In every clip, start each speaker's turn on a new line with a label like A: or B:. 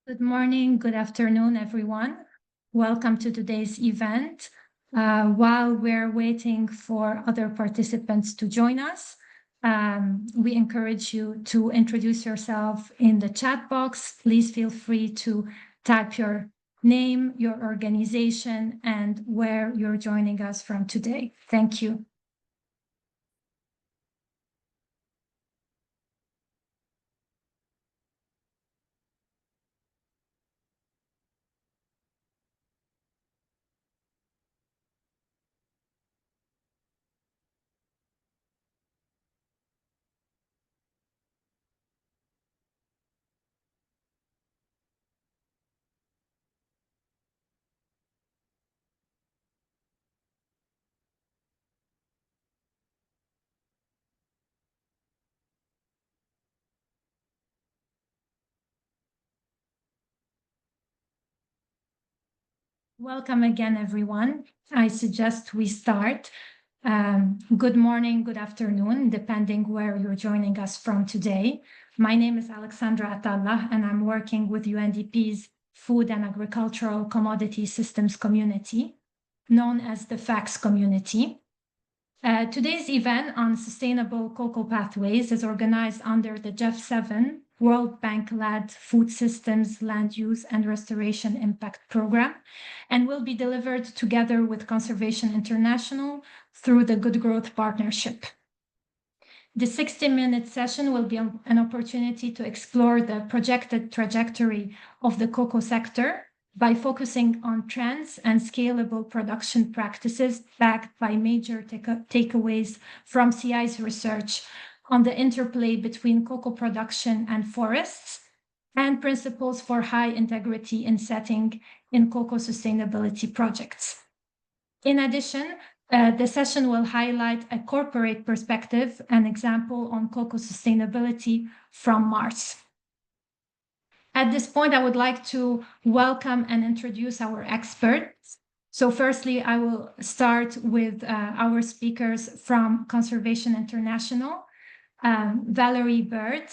A: Good morning, good afternoon, everyone. Welcome to today's event. While we're waiting for other participants to join us, we encourage you to introduce yourself in the chat box. Please feel free to type your name, your organization, and where you're joining us from today. Thank you. Welcome again, everyone. I suggest we start. Good morning, good afternoon, depending where you're joining us from today. My name is Alexandra Atalla, and I'm working with UNDP's Food and Agricultural Commodity Systems Community, known as the FACS community. Today's event on sustainable cocoa pathways is organized under the GEF7 World Bank-led Food Systems Land Use and Restoration Impact Program, and will be delivered together with Conservation International through the Good Growth Partnership. The 60-minute session will be an opportunity to explore the projected trajectory of the cocoa sector by focusing on trends and scalable production practices backed by major takeaways from CI's research on the interplay between cocoa production and forests, and principles for high integrity insetting in cocoa sustainability projects. In addition, the session will highlight a corporate perspective, an example on cocoa sustainability from Mars. At this point, I would like to welcome and introduce our experts. So firstly, I will start with our speakers from Conservation International. Valerie Bird.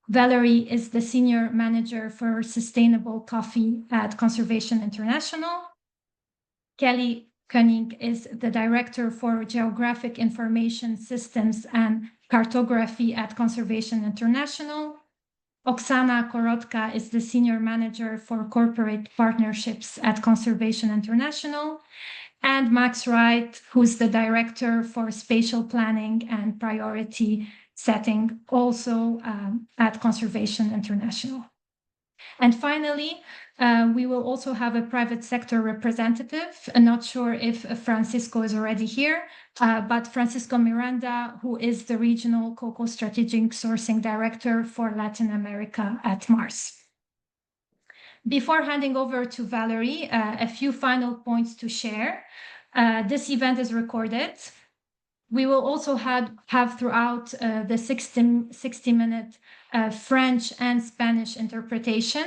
A: Valerie is the Senior Manager for Sustainable Coffee at Conservation International. Kelly Koenig is the Director for Geographic Information Systems and Cartography at Conservation International. Oksana Korotka is the Senior Manager for Corporate Partnerships at Conservation International. And Max Wright, who's the Director for Spatial Planning and Priority Setting, also at Conservation International. And finally, we will also have a private sector representative. I'm not sure if Francisco is already here, but Francisco Miranda, who is the Regional Cocoa Strategic Sourcing Director for Latin America at Mars. Before handing over to Valerie, a few final points to share. This event is recorded. We will also have throughout the 60-minute French and Spanish interpretation.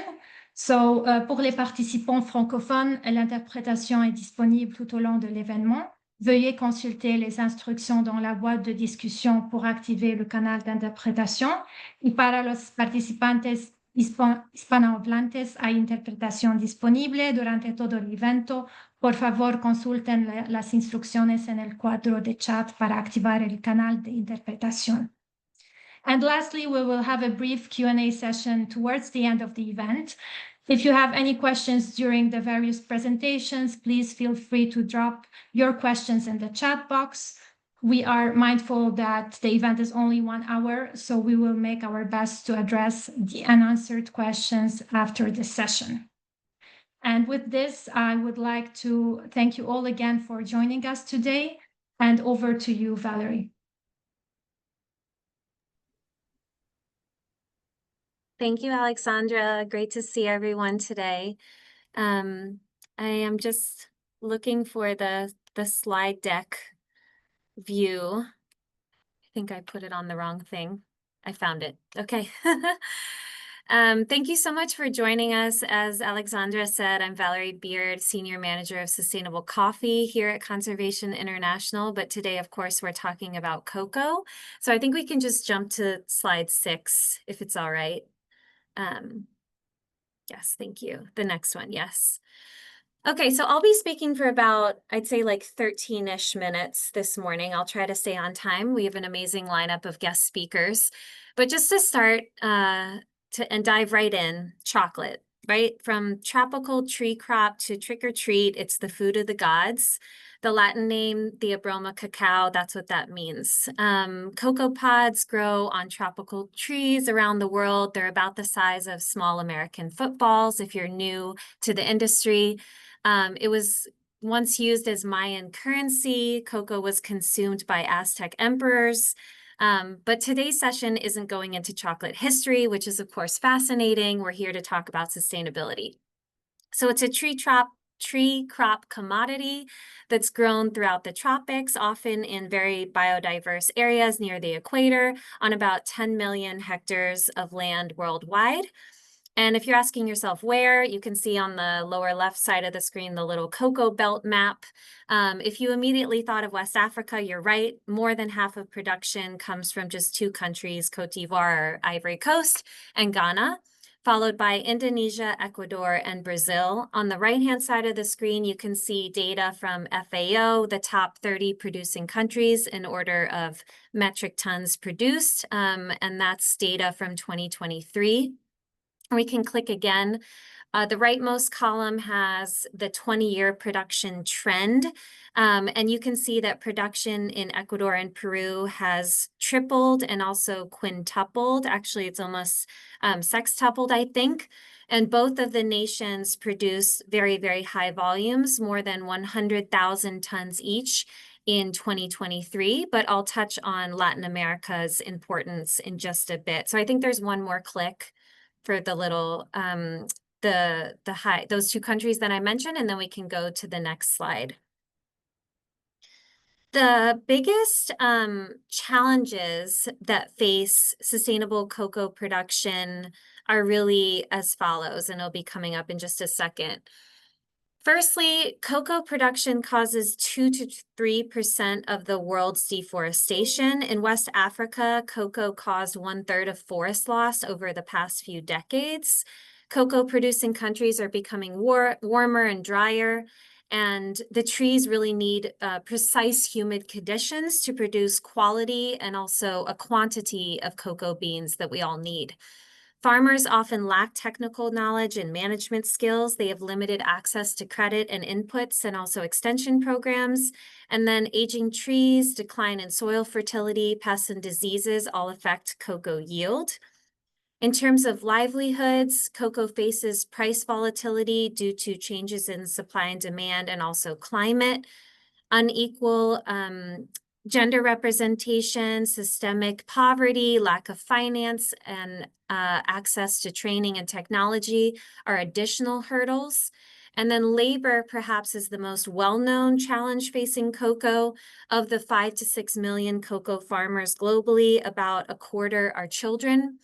A: So, pour les participants francophones, l'interprétation est disponible tout au long de l'événement. Veuillez consulter les instructions dans la boîte de discussion pour activer le canal d'interprétation. Y para los participantes hispanohablantes hay interpretación disponible durante todo el evento. Por favor, consulten las instrucciones en el cuadro de chat para activar el canal de interpretación. And lastly, we will have a brief Q&A session towards the end of the event. If you have any questions during the various presentations, please feel free to drop your questions in the chat box. We are mindful that the event is only 1 hour, so we will make our best to address the unanswered questions after the session. And with this, I would like to thank you all again for joining us today, and over to you, Valerie.
B: Thank you, Alexandra. Great to see everyone today. I am just looking for the slide deck view. I think I put it on the wrong thing. I found it. Okay. Thank you so much for joining us. As Alexandra said, I'm Valerie Beard, Senior Manager of Sustainable Coffee here at Conservation International. But today, of course, we're talking about cocoa. So I think we can just jump to slide 6, if it's all right. Yes, thank you. The next one, yes. Okay, so I'll be speaking for about, I'd say like 13-ish minutes this morning. I'll try to stay on time. We have an amazing lineup of guest speakers. But just to start and dive right in, chocolate, right? From tropical tree crop to trick or treat, it's the food of the gods. The Latin name, the Abroma cacao, that's what that means. Cocoa pods grow on tropical trees around the world. They're about the size of small American footballs if you're new to the industry. It was once used as Mayan currency. Cocoa was consumed by Aztec emperors. But today's session isn't going into chocolate history, which is of course fascinating. We're here to talk about sustainability. So it's a tree crop commodity that's grown throughout the tropics, often in very biodiverse areas near the equator on about 10 million hectares of land worldwide. And if you're asking yourself where, you can see on the lower left side of the screen the little cocoa belt map. If you immediately thought of West Africa, you're right. More than half of production comes from just two countries, Cote d'Ivoire, or Ivory Coast, and Ghana, followed by Indonesia, Ecuador, and Brazil. On the right-hand side of the screen, you can see data from FAO, the top 30 producing countries in order of metric tons produced, and that's data from 2023. We can click again. The rightmost column has the 20-year production trend, and you can see that production in Ecuador and Peru has tripled and also quintupled. Actually, it's almost sextupled, I think. And both of the nations produce very, very high volumes, more than 100,000 tons each in 2023, but I'll touch on Latin America's importance in just a bit. So I think there's one more click for the little those two countries that I mentioned, and then we can go to the next slide. The biggest challenges that face sustainable cocoa production are really as follows, and it'll be coming up in just a second. Firstly, cocoa production causes 2 to 3% of the world's deforestation. In West Africa, cocoa caused 1/3 of forest loss over the past few decades. Cocoa producing countries are becoming warmer and drier, and the trees really need precise humid conditions to produce quality and also a quantity of cocoa beans that we all need. Farmers often lack technical knowledge and management skills. They have limited access to credit and inputs and also extension programs. And then aging trees, decline in soil fertility, pests and diseases all affect cocoa yield. In terms of livelihoods, cocoa faces price volatility due to changes in supply and demand and also climate. Unequal gender representation, systemic poverty, lack of finance, and access to training and technology are additional hurdles. And then labor perhaps is the most well-known challenge facing cocoa. Of the 5 to 6 million cocoa farmers globally, about a quarter are children.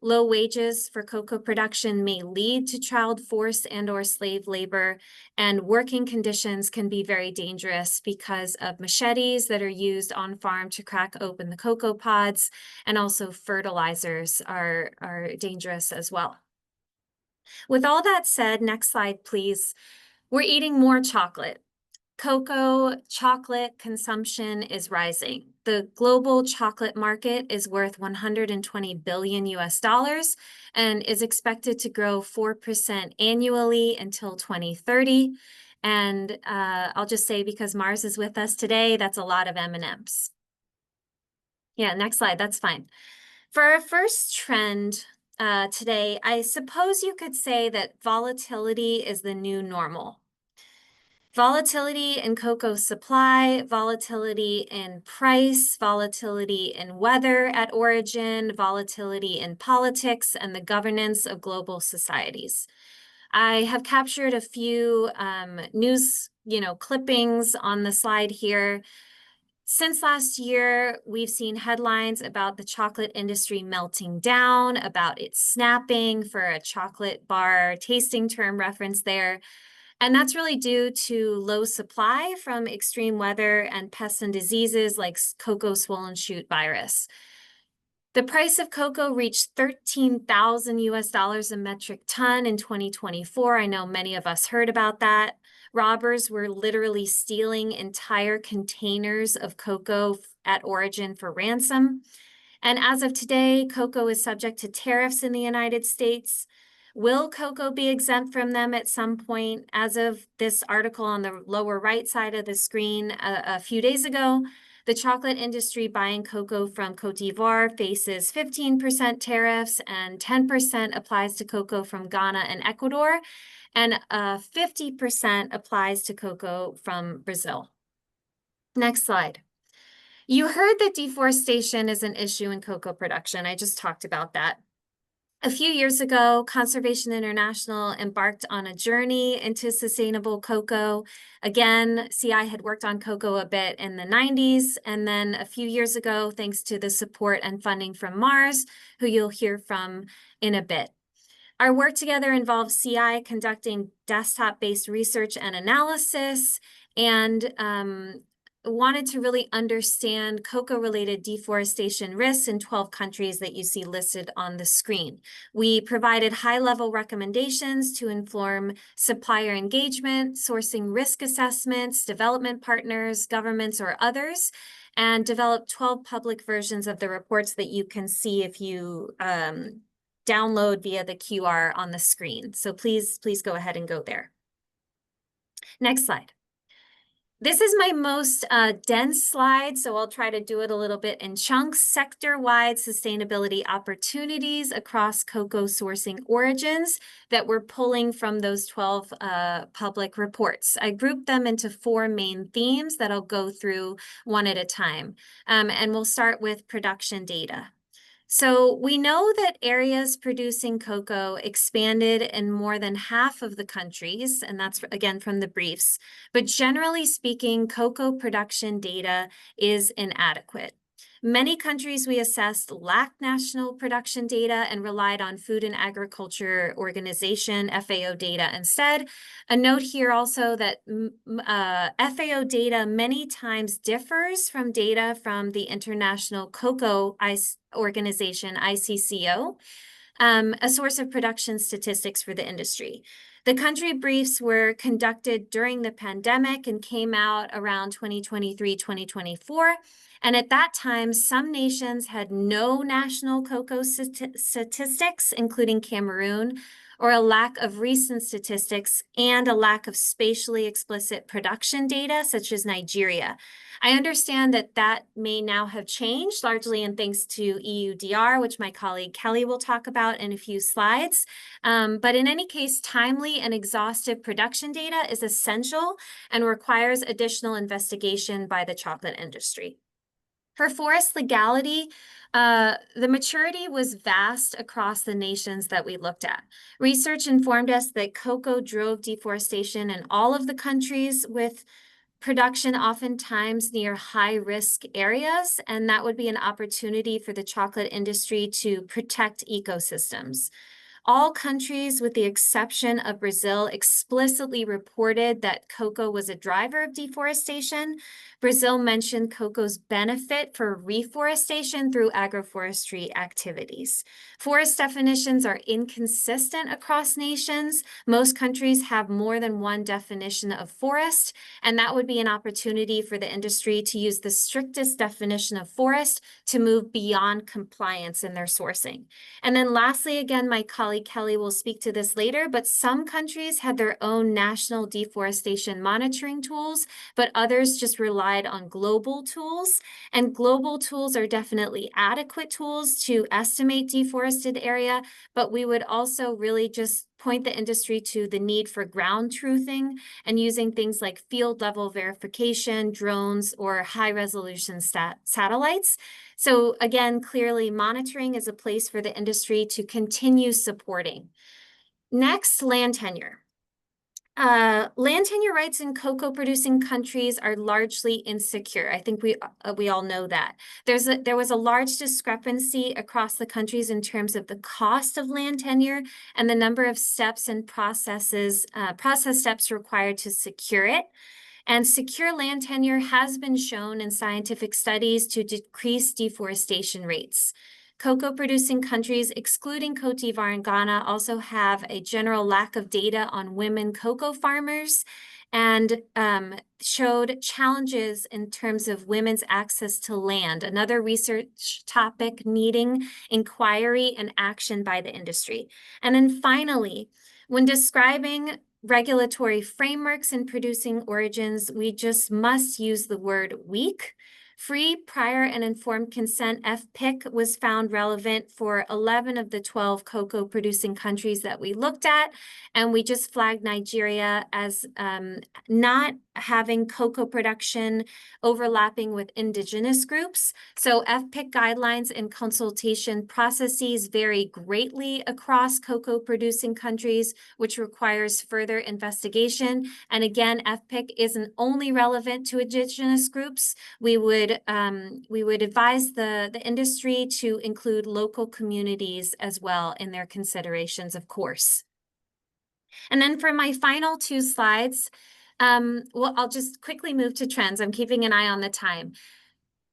B: Low wages for cocoa production may lead to child forced and/or slave labor, and working conditions can be very dangerous because of machetes that are used on farm to crack open the cocoa pods, and also fertilizers are dangerous as well. With all that said, next slide, please. We're eating more chocolate. Cocoa chocolate consumption is rising. The global chocolate market is worth 120 billion US dollars and is expected to grow 4% annually until 2030. And I'll just say, because Mars is with us today, that's a lot of M&Ms. Yeah, next slide, that's fine. For our first trend today, I suppose you could say that volatility is the new normal. Volatility in cocoa supply, volatility in price, volatility in weather at origin, volatility in politics and the governance of global societies. I have captured a few news, clippings on the slide here. Since last year, we've seen headlines about the chocolate industry melting down, about it snapping, for a chocolate bar tasting term reference there. And that's really due to low supply from extreme weather and pests and diseases like cocoa swollen shoot virus. The price of cocoa reached 13,000 US dollars a metric ton in 2024. I know many of us heard about that. Robbers were literally stealing entire containers of cocoa at origin for ransom. And as of today, cocoa is subject to tariffs in the United States. Will cocoa be exempt from them at some point? As of this article on the lower right side of the screen a few days ago, the chocolate industry buying cocoa from Cote d'Ivoire faces 15% tariffs, and 10% applies to cocoa from Ghana and Ecuador, and 50% applies to cocoa from Brazil. Next slide. You heard that deforestation is an issue in cocoa production. I just talked about that. A few years ago, Conservation International embarked on a journey into sustainable cocoa. Again, CI had worked on cocoa a bit in the 90s, and then a few years ago, thanks to the support and funding from Mars, who you'll hear from in a bit. Our work together involves CI conducting desktop-based research and analysis, and wanted to really understand cocoa-related deforestation risks in 12 countries that you see listed on the screen. We provided high-level recommendations to inform supplier engagement, sourcing risk assessments, development partners, governments, or others, and developed 12 public versions of the reports that you can see if you download via the QR on the screen. So please go ahead and go there. Next slide. This is my most dense slide, so I'll try to do it a little bit in chunks. Sector-wide sustainability opportunities across cocoa sourcing origins that we're pulling from those 12 public reports. I grouped them into 4 main themes that I'll go through one at a time. And we'll start with production data. So we know that areas producing cocoa expanded in more than half of the countries, and that's again from the briefs. But generally speaking, cocoa production data is inadequate. Many countries we assessed lacked national production data and relied on Food and Agriculture Organization, FAO data instead. A note here also that FAO data many times differs from data from the International Cocoa Organization, ICCO, a source of production statistics for the industry. The country briefs were conducted during the pandemic and came out around 2023, 2024. And at that time, some nations had no national cocoa statistics, including Cameroon, or a lack of recent statistics and a lack of spatially explicit production data, such as Nigeria. I understand that that may now have changed, largely in thanks to EUDR, which my colleague Kelly will talk about in a few slides. But in any case, timely and exhaustive production data is essential and requires additional investigation by the chocolate industry. For forest legality, the maturity was vast across the nations that we looked at. Research informed us that cocoa drove deforestation in all of the countries, with production oftentimes near high-risk areas, and that would be an opportunity for the chocolate industry to protect ecosystems. All countries, with the exception of Brazil, explicitly reported that cocoa was a driver of deforestation. Brazil mentioned cocoa's benefit for reforestation through agroforestry activities. Forest definitions are inconsistent across nations. Most countries have more than one definition of forest, and that would be an opportunity for the industry to use the strictest definition of forest to move beyond compliance in their sourcing. And then lastly, again, my colleague Kelly will speak to this later, but some countries had their own national deforestation monitoring tools, but others just relied on global tools. And global tools are definitely adequate tools to estimate deforested area, but we would also really just point the industry to the need for ground truthing and using things like field level verification, drones, or high resolution satellites. So again, clearly monitoring is a place for the industry to continue supporting. Next, land tenure. Land tenure rights in cocoa producing countries are largely insecure. I think we all know that. There was a large discrepancy across the countries in terms of the cost of land tenure and the number of steps and process steps required to secure it. And secure land tenure has been shown in scientific studies to decrease deforestation rates. Cocoa-producing countries, excluding Cote d'Ivoire and Ghana, also have a general lack of data on women cocoa farmers and showed challenges in terms of women's access to land, another research topic needing inquiry and action by the industry. And then finally, when describing regulatory frameworks in producing origins, we just must use the word weak. Free, prior, and informed consent, FPIC, was found relevant for 11 of the 12 cocoa-producing countries that we looked at, and we just flagged Nigeria as not having cocoa production overlapping with indigenous groups. So FPIC guidelines and consultation processes vary greatly across cocoa-producing countries, which requires further investigation. And again, FPIC isn't only relevant to indigenous groups. We would advise the industry to include local communities as well in their considerations, of course. And then for my final two slides, well, I'll just quickly move to trends. I'm keeping an eye on the time.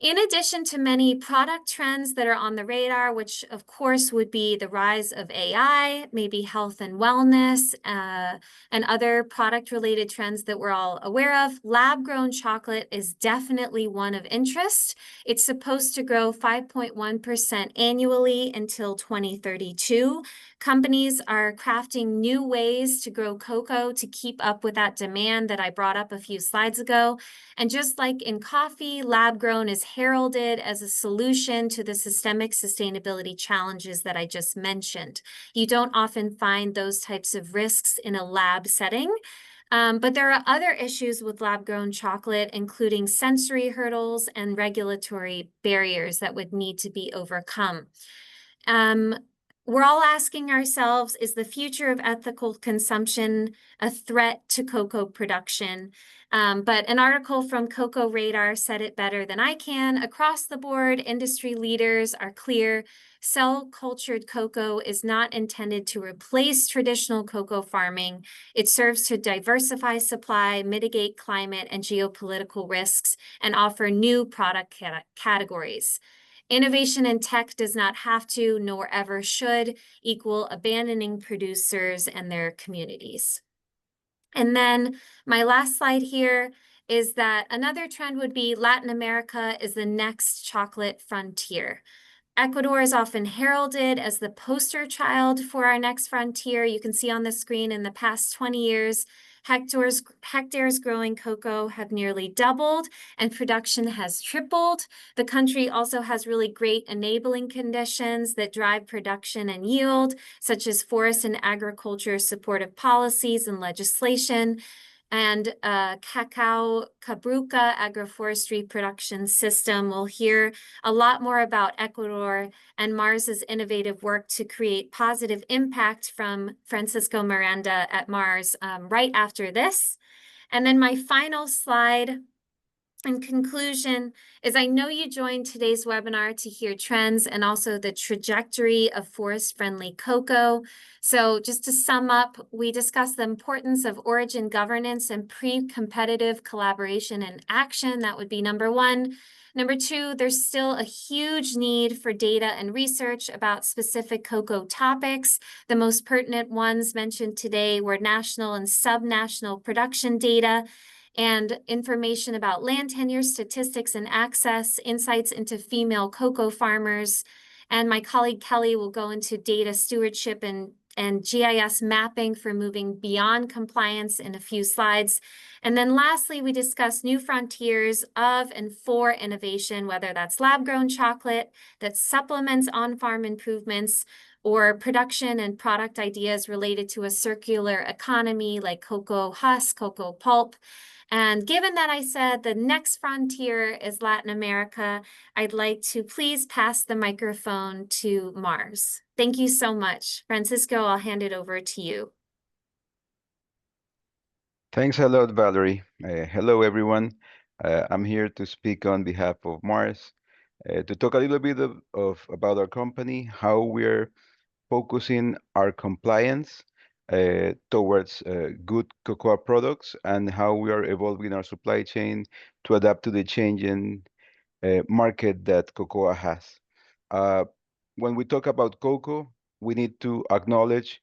B: In addition to many product trends that are on the radar, which of course would be the rise of AI, maybe health and wellness, and other product-related trends that we're all aware of, lab-grown chocolate is definitely one of interest. It's supposed to grow 5.1% annually until 2032. Companies are crafting new ways to grow cocoa to keep up with that demand that I brought up a few slides ago. And just like in coffee, lab-grown is heralded as a solution to the systemic sustainability challenges that I just mentioned. You don't often find those types of risks in a lab setting. But there are other issues with lab-grown chocolate, including sensory hurdles and regulatory barriers that would need to be overcome. We're all asking ourselves, is the future of ethical consumption a threat to cocoa production? But an article from Cocoa Radar said it better than I can. Across the board, industry leaders are clear. Cell-cultured cocoa is not intended to replace traditional cocoa farming. It serves to diversify supply, mitigate climate and geopolitical risks, and offer new product categories. Innovation in tech does not have to, nor ever should, equal abandoning producers and their communities. And then my last slide here is that another trend would be Latin America is the next chocolate frontier. Ecuador is often heralded as the poster child for our next frontier. You can see on the screen in the past 20 years, hectares growing cocoa have nearly doubled and production has tripled. The country also has really great enabling conditions that drive production and yield, such as forest and agriculture supportive policies and legislation, and cacao cabruca agroforestry production system. We'll hear a lot more about Ecuador and Mars's innovative work to create positive impact from Francisco Miranda at Mars right after this. And then my final slide in conclusion is I know you joined today's webinar to hear trends and also the trajectory of forest-friendly cocoa. So just to sum up, we discussed the importance of origin governance and pre-competitive collaboration and action. That would be number one. Number two, there's still a huge need for data and research about specific cocoa topics. The most pertinent ones mentioned today were national and subnational production data, and information about land tenure, statistics and access, insights into female cocoa farmers. And my colleague Kelly will go into data stewardship and GIS mapping for moving beyond compliance in a few slides. And then lastly, we discuss new frontiers of and for innovation, whether that's lab-grown chocolate that supplements on-farm improvements, or production and product ideas related to a circular economy like cocoa husk, cocoa pulp. And given that I said the next frontier is Latin America, I'd like to please pass the microphone to Mars. Thank you so much. Francisco, I'll hand it over to you.
C: Thanks a lot, Valerie. Hello, everyone. I'm here to speak on behalf of Mars to talk a little bit about our company, how we're focusing our compliance towards good cocoa products, and how we are evolving our supply chain to adapt to the changing market that cocoa has. when we talk about cocoa, we need to acknowledge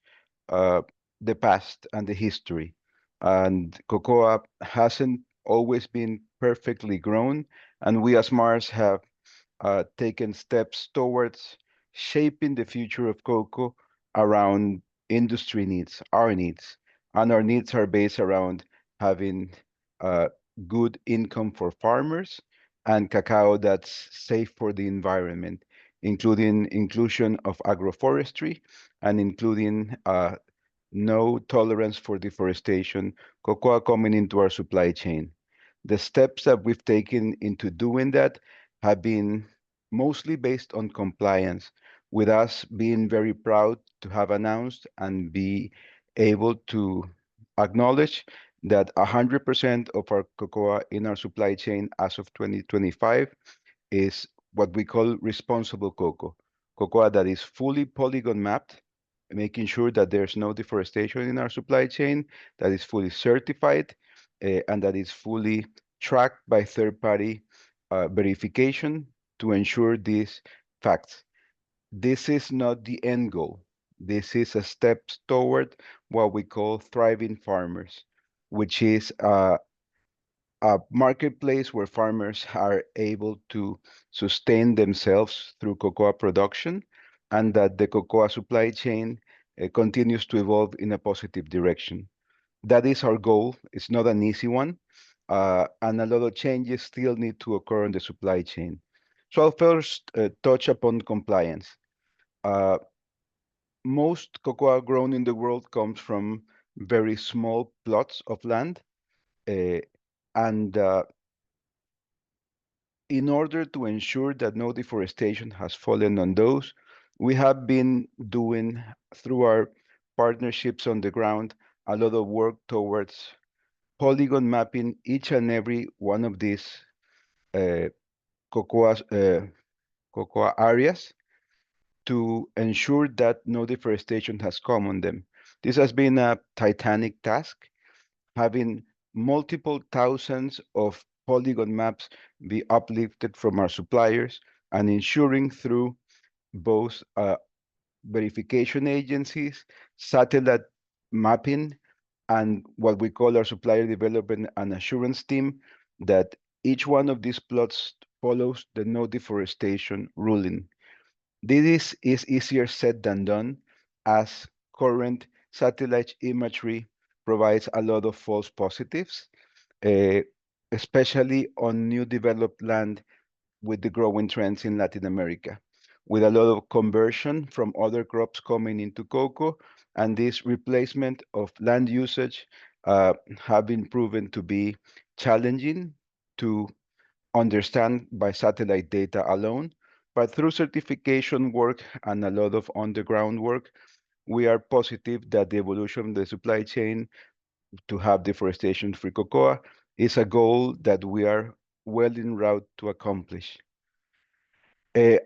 C: uh, the past and the history. And cocoa hasn't always been perfectly grown, and we as Mars have taken steps towards shaping the future of cocoa around industry needs, our needs. And our needs are based around having uh, good income for farmers and cacao that's safe for the environment, including inclusion of agroforestry and including no tolerance for deforestation, cocoa coming into our supply chain. The steps that we've taken into doing that have been mostly based on compliance, with us being very proud to have announced and be able to acknowledge that 100% of our cocoa in our supply chain as of 2025 is what we call responsible cocoa. Cocoa that is fully polygon mapped, making sure that there's no deforestation in our supply chain, that is fully certified, and that is fully tracked by third-party verification to ensure these facts. This is not the end goal. This is a step toward what we call thriving farmers, which is a marketplace where farmers are able to sustain themselves through cocoa production, and that the cocoa supply chain continues to evolve in a positive direction. That is our goal. It's not an easy one, and a lot of changes still need to occur in the supply chain. So I'll first touch upon compliance. Uh, Most cocoa grown in the world comes from very small plots of land, uh, and in order to ensure that no deforestation has fallen on those, we have been doing, through our partnerships on the ground, a lot of work towards polygon mapping each and every one of these uh, cocoa, cocoa areas to ensure that no deforestation has come on them. This has been a titanic task, having multiple thousands of polygon maps be uplifted from our suppliers and ensuring through both verification agencies, satellite mapping, and what we call our supplier development and assurance team, that each one of these plots follows the no deforestation ruling. This is easier said than done, as current satellite imagery provides a lot of false positives, uh, especially on new developed land with the growing trends in Latin America, with a lot of conversion from other crops coming into cocoa, and this replacement of land usage have been proven to be challenging to understand by satellite data alone. But through certification work and a lot of underground work, we are positive that the evolution of the supply chain to have deforestation-free cocoa is a goal that we are well en route to accomplish.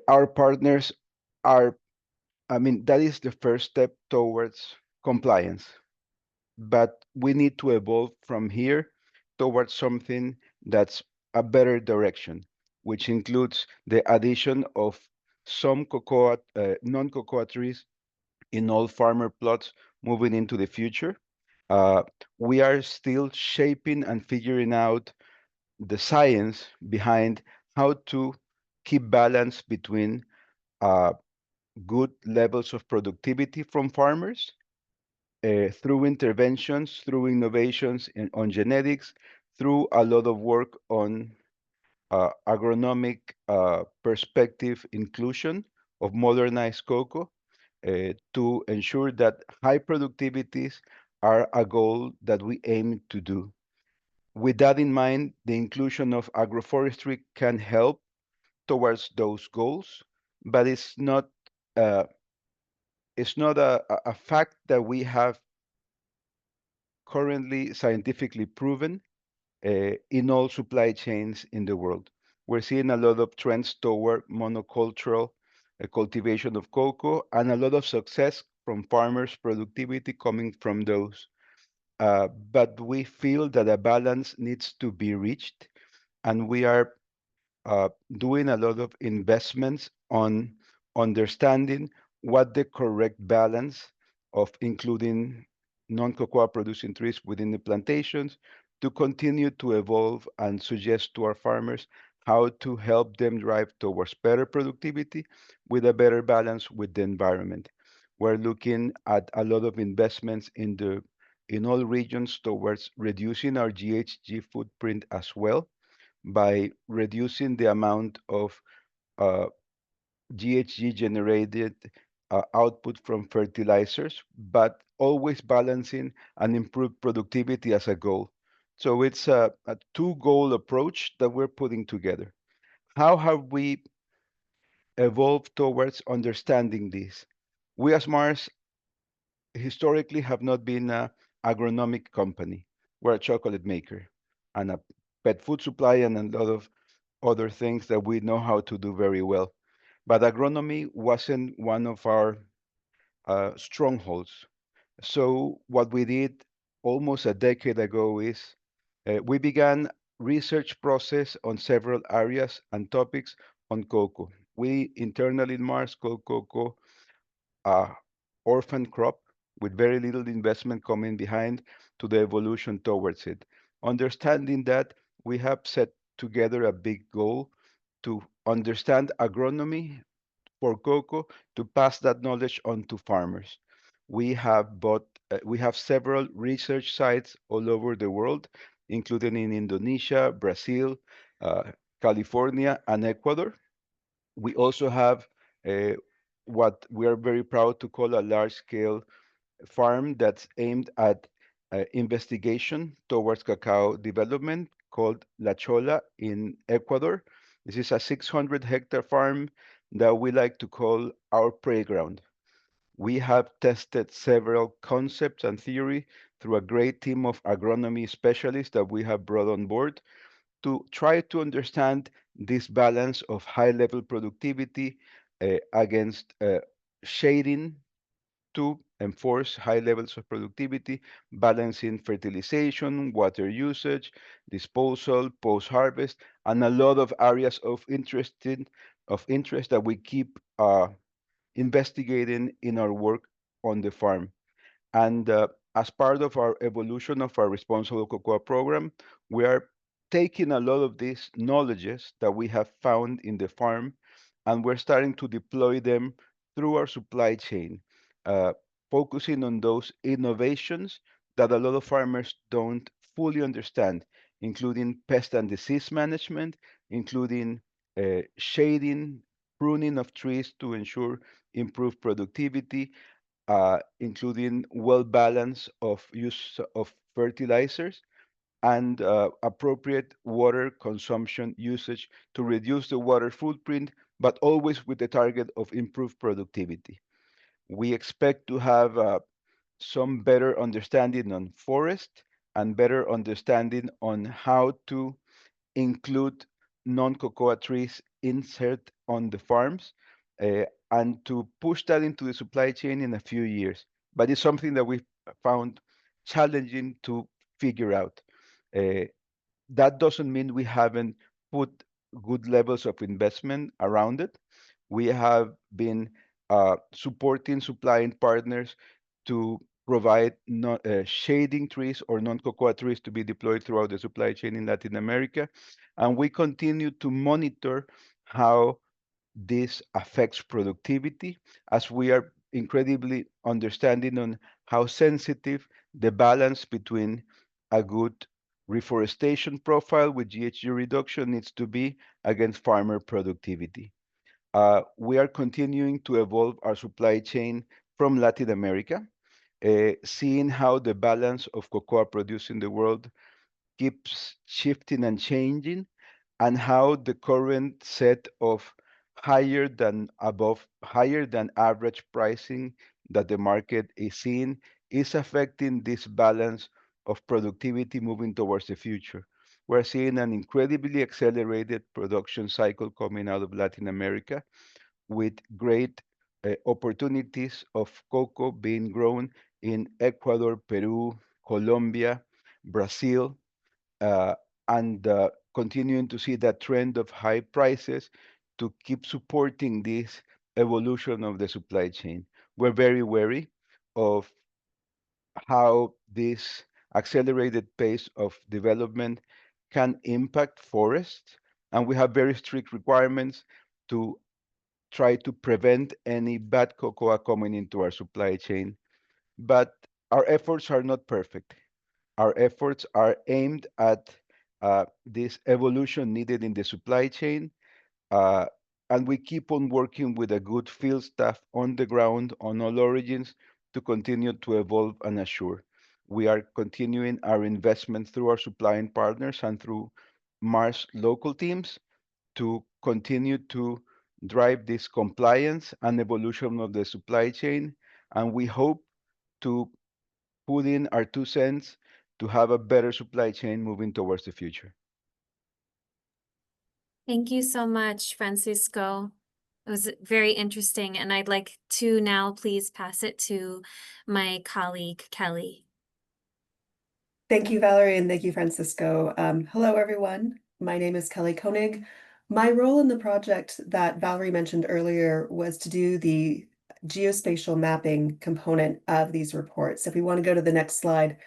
C: Our partners are, I mean, that is the first step towards compliance, but we need to evolve from here towards something that's a better direction, which includes the addition of some cocoa, non-cocoa trees in all farmer plots moving into the future. Uh, we are still shaping and figuring out the science behind how to keep balance between uh, good levels of productivity from farmers through interventions, through innovations on genetics, through a lot of work on agronomic perspective inclusion of modernized cocoa to ensure that high productivities are a goal that we aim to do. With that in mind, the inclusion of agroforestry can help towards those goals, but uh, it's not a fact that we have currently scientifically proven in all supply chains in the world. We're seeing a lot of trends toward monocultural cultivation of cocoa and a lot of success from farmers' productivity coming from those. But we feel that a balance needs to be reached, and we are doing a lot of investments on understanding what the correct balance of including non-cocoa producing trees within the plantations, to continue to evolve and suggest to our farmers how to help them drive towards better productivity with a better balance with the environment. We're looking at a lot of investments in all regions towards reducing our GHG footprint as well by reducing the amount of uh, GHG generated output from fertilizers, but always balancing and improved productivity as a goal. So it's a two-goal approach that we're putting together. How have we evolved towards understanding this? We as Mars historically have not been an agronomic company. We're a chocolate maker and a pet food supply and a lot of other things that we know how to do very well. But agronomy wasn't one of our strongholds. So what we did almost a decade ago is we began research process on several areas and topics on cocoa. We internally in Mars call cocoa a orphan crop with very little investment coming behind to the evolution towards it. Understanding that, we have set together a big goal to understand agronomy for cocoa, to pass that knowledge on to farmers. We have several research sites all over the world, including in Indonesia, Brazil, uh, California, and Ecuador. We also have uh, what we are very proud to call a large-scale farm that's aimed at investigation towards cacao development called La Chola in Ecuador. This is a 600-hectare farm that we like to call our playground. We have tested several concepts and theory through a great team of agronomy specialists that we have brought on board to try to understand this balance of high level productivity against shading to enforce high levels of productivity, balancing fertilization, water usage, disposal, post-harvest, and a lot of areas of interest that we keep investigating in our work on the farm. And as part of our evolution of our responsible cocoa program, we are taking a lot of these knowledges that we have found in the farm, and we're starting to deploy them through our supply chain, uh, focusing on those innovations that a lot of farmers don't fully understand, including pest and disease management, including shading, pruning of trees to ensure improved productivity, including well balance of use of fertilizers and appropriate water consumption usage to reduce the water footprint, but always with the target of improved productivity. We expect to have some better understanding on forest and better understanding on how to include non-cocoa trees insert on the farms uh, and to push that into the supply chain in a few years. But it's something that we found challenging to figure out. Uh, that doesn't mean we haven't put good levels of investment around it. We have been supporting supplying partners to provide shading trees or non-cocoa trees to be deployed throughout the supply chain in Latin America. And we continue to monitor how this affects productivity as we are incredibly understanding on how sensitive the balance between a good reforestation profile with GHG reduction needs to be against farmer productivity. We are continuing to evolve our supply chain from Latin America, seeing how the balance of cocoa produced in the world keeps shifting and changing, and how the current set of higher than average pricing that the market is seeing is affecting this balance of productivity moving towards the future. We're seeing an incredibly accelerated production cycle coming out of Latin America with great opportunities of cocoa being grown in Ecuador, Peru, Colombia, Brazil, uh, and continuing to see that trend of high prices to keep supporting this evolution of the supply chain. We're very wary of how this accelerated pace of development can impact forests, and we have very strict requirements to try to prevent any bad cocoa coming into our supply chain. But our efforts are not perfect. Our efforts are aimed at this evolution needed in the supply chain, uh, and we keep on working with a good field staff on the ground on all origins to continue to evolve and assure. We are continuing our investment through our supplying partners and through Mars local teams to continue to drive this compliance and evolution of the supply chain. And we hope to put in our 2 cents to have a better supply chain moving towards the future.
B: Thank you so much, Francisco. It was very interesting, and I'd like to now please pass it to my colleague, Kelly.
D: Thank you, Valerie, and thank you, Francisco. Hello, everyone. My name is Kelly Koenig. My role in the project that Valerie mentioned earlier was to do the geospatial mapping component of these reports. If we want to go to the next slide.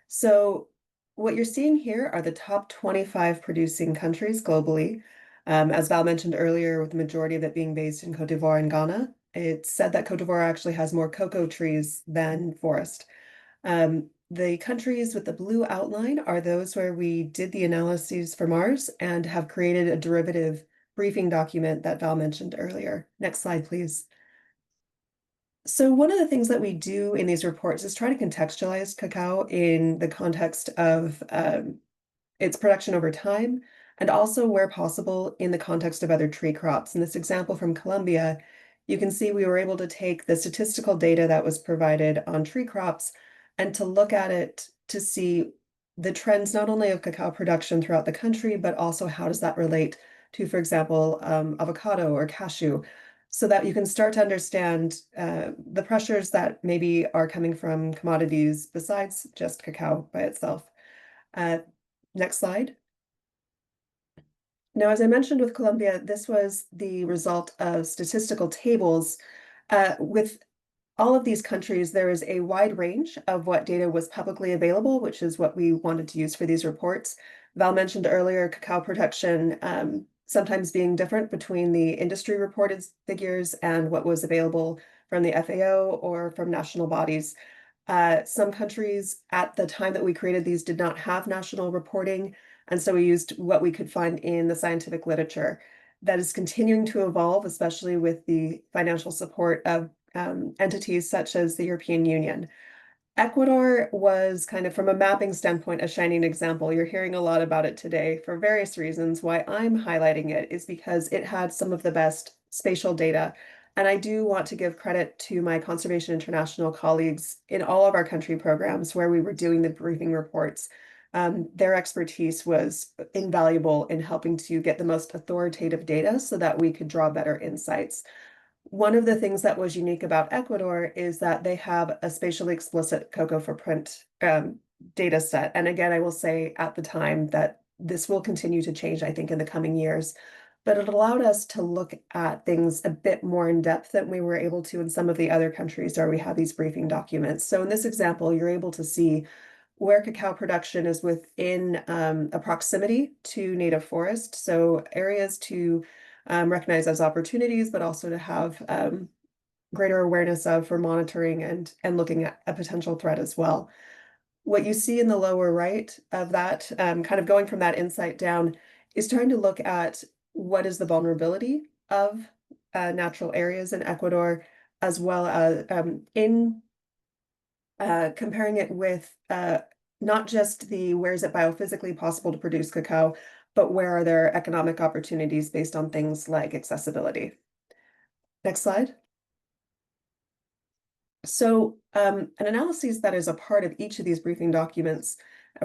D: So what you're seeing here are the top 25 producing countries globally. As Val mentioned earlier, with the majority of it being based in Cote d'Ivoire and Ghana, it's said that Cote d'Ivoire actually has more cocoa trees than forest. The countries with the blue outline are those where we did the analyses for Mars and have created a derivative briefing document that Val mentioned earlier. Next slide, please. So one of the things that we do in these reports is try to contextualize cacao in the context of its production over time, and also where possible in the context of other tree crops. In this example from Colombia, you can see we were able to take the statistical data that was provided on tree crops and to look at it to see the trends not only of cacao production throughout the country, but also how does that relate to, for example, avocado or cashew, so that you can start to understand the pressures that maybe are coming from commodities besides just cacao by itself. Next slide. Now, as I mentioned with Colombia, this was the result of statistical tables. With all of these countries, there is a wide range of what data was publicly available, which is what we wanted to use for these reports. Val mentioned earlier cacao production sometimes being different between the industry reported figures and what was available from the FAO or from national bodies. Some countries at the time that we created these did not have national reporting, and so we used what we could find in the scientific literature. That is continuing to evolve, especially with the financial support of entities such as the European Union. Ecuador was kind of, from a mapping standpoint, a shining example. You're hearing a lot about it today for various reasons. Why I'm highlighting it is because it had some of the best spatial data. And I do want to give credit to my Conservation International colleagues in all of our country programs where we were doing the briefing reports. Their expertise was invaluable in helping to get the most authoritative data so that we could draw better insights. One of the things that was unique about Ecuador is that they have a spatially explicit cocoa footprint data set. And again, I will say at the time that this will continue to change, I think, in the coming years. But it allowed us to look at things a bit more in depth than we were able to in some of the other countries where we have these briefing documents. So in this example, you're able to see where cacao production is within a proximity to native forest. So areas to recognize as opportunities, but also to have greater awareness of for monitoring and looking at a potential threat as well. What you see in the lower right of that, kind of going from that insight down, is trying to look at what is the vulnerability of natural areas in Ecuador, as well as in comparing it with not just the where is it biophysically possible to produce cacao, but where are there economic opportunities based on things like accessibility. Next slide. So an analysis that is a part of each of these briefing documents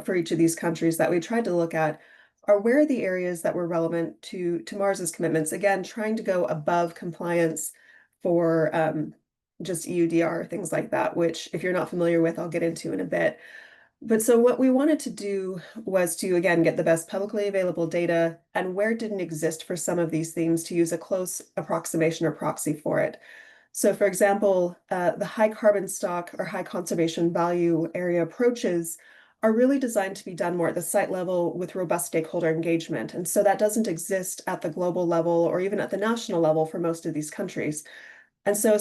D: for each of these countries that we tried to look at are where are the areas that were relevant to Mars's commitments. Again, trying to go above compliance for just EUDR, things like that, which if you're not familiar with, I'll get into in a bit. But so what we wanted to do was to, again, get the best publicly available data and where it didn't exist for some of these themes to use a close approximation or proxy for it. So for example, the high carbon stock or high conservation value area approaches are really designed to be done more at the site level with robust stakeholder engagement. And so that doesn't exist at the global level or even at the national level for most of these countries. And so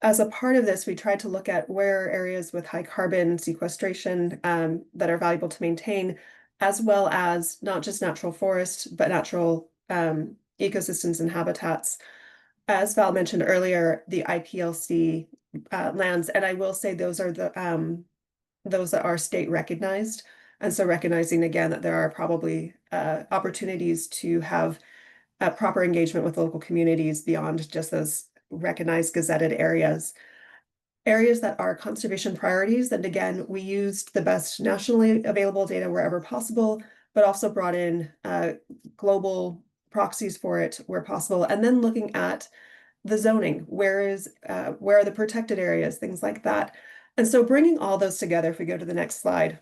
D: as a part of this, we tried to look at where are areas with high carbon sequestration that are valuable to maintain, as well as not just natural forest, but natural ecosystems and habitats. As Val mentioned earlier, the IPLC lands, and I will say those are those that are state recognized. And so recognizing again that there are probably opportunities to have proper engagement with local communities beyond just those recognized gazetted areas. Areas that are conservation priorities, and again, we used the best nationally available data wherever possible, but also brought in global proxies for it where possible, and then looking at the zoning, where are the protected areas, things like that. And so bringing all those together, if we go to the next slide,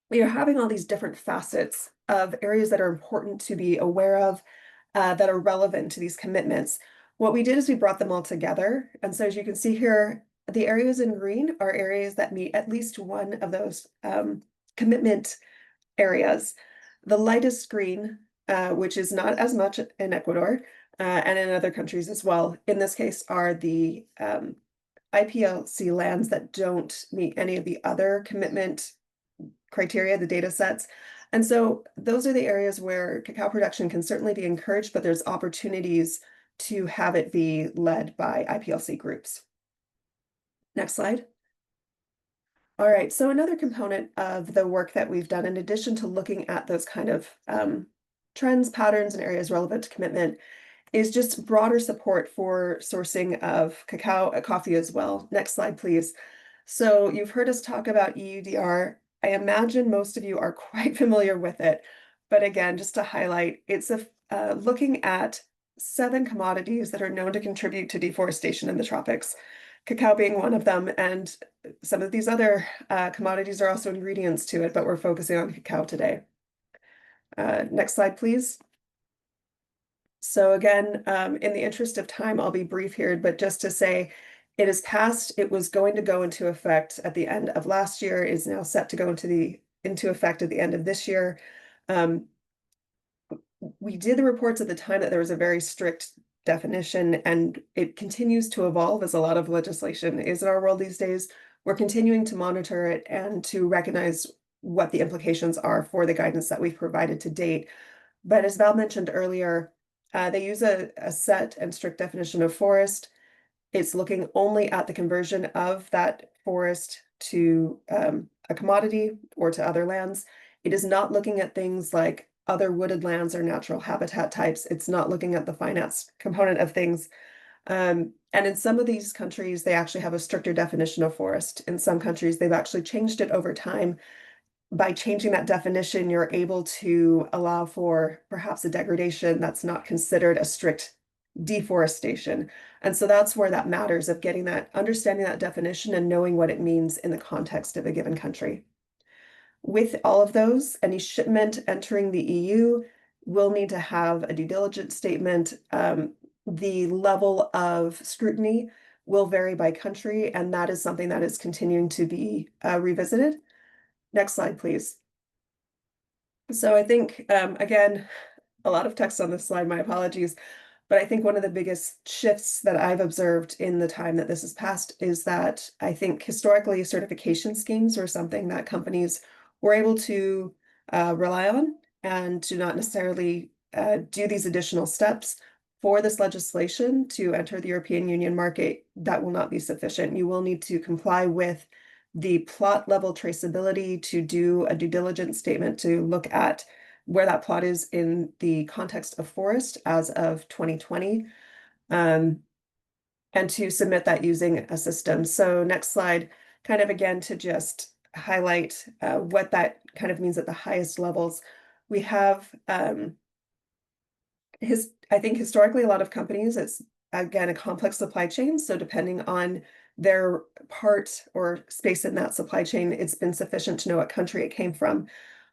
D: we are having all these different facets of areas that are important to be aware of, that are relevant to these commitments. What we did is we brought them all together. And so as you can see here, the areas in green are areas that meet at least one of those commitment areas. The lightest green, which is not as much in Ecuador and in other countries as well, in this case are the IPLC lands that don't meet any of the other commitment criteria, the data sets. And so those are the areas where cacao production can certainly be encouraged, but there's opportunities to have it be led by IPLC groups. Next slide. All right, so another component of the work that we've done, in addition to looking at those kind of trends, patterns, and areas relevant to commitment, is just broader support for sourcing of cacao, coffee as well. Next slide, please. So you've heard us talk about EUDR. I imagine most of you are quite familiar with it, but again, just to highlight, it's looking at 7 commodities that are known to contribute to deforestation in the tropics, cacao being one of them, and some of these other commodities are also ingredients to it, but we're focusing on cacao today. Next slide, please. So again, in the interest of time, I'll be brief here, but just to say, it is passed. It was going to go into effect at the end of last year, is now set to go into effect at the end of this year. We did the reports at the time that there was a very strict definition, and it continues to evolve as a lot of legislation is in our world these days. We're continuing to monitor it and to recognize what the implications are for the guidance that we've provided to date. But as Val mentioned earlier, they use a set and strict definition of forest. It's looking only at the conversion of that forest to a commodity or to other lands. It is not looking at things like other wooded lands or natural habitat types. It's not looking at the finance component of things. And in some of these countries, they actually have a stricter definition of forest. In some countries, they've actually changed it over time. By changing that definition, you're able to allow for perhaps a degradation that's not considered a strict deforestation. And so that's where that matters, of getting that, understanding that definition and knowing what it means in the context of a given country. With all of those, any shipment entering the EU will need to have a due diligence statement. The level of scrutiny will vary by country, and that is something that is continuing to be revisited. Next slide, please. So I think, again, a lot of text on this slide, my apologies. But I think one of the biggest shifts that I've observed in the time that this has passed is that I think historically certification schemes were something that companies were able to rely on and to not necessarily do these additional steps. For this legislation to enter the European Union market, that will not be sufficient. You will need to comply with the plot level traceability, to do a due diligence statement to look at where that plot is in the context of forest as of 2020, and to submit that using a system. So next slide, kind of again to just highlight what that kind of means at the highest levels. We have, I think historically a lot of companies, it's again a complex supply chain. So depending on their part or space in that supply chain, it's been sufficient to know what country it came from.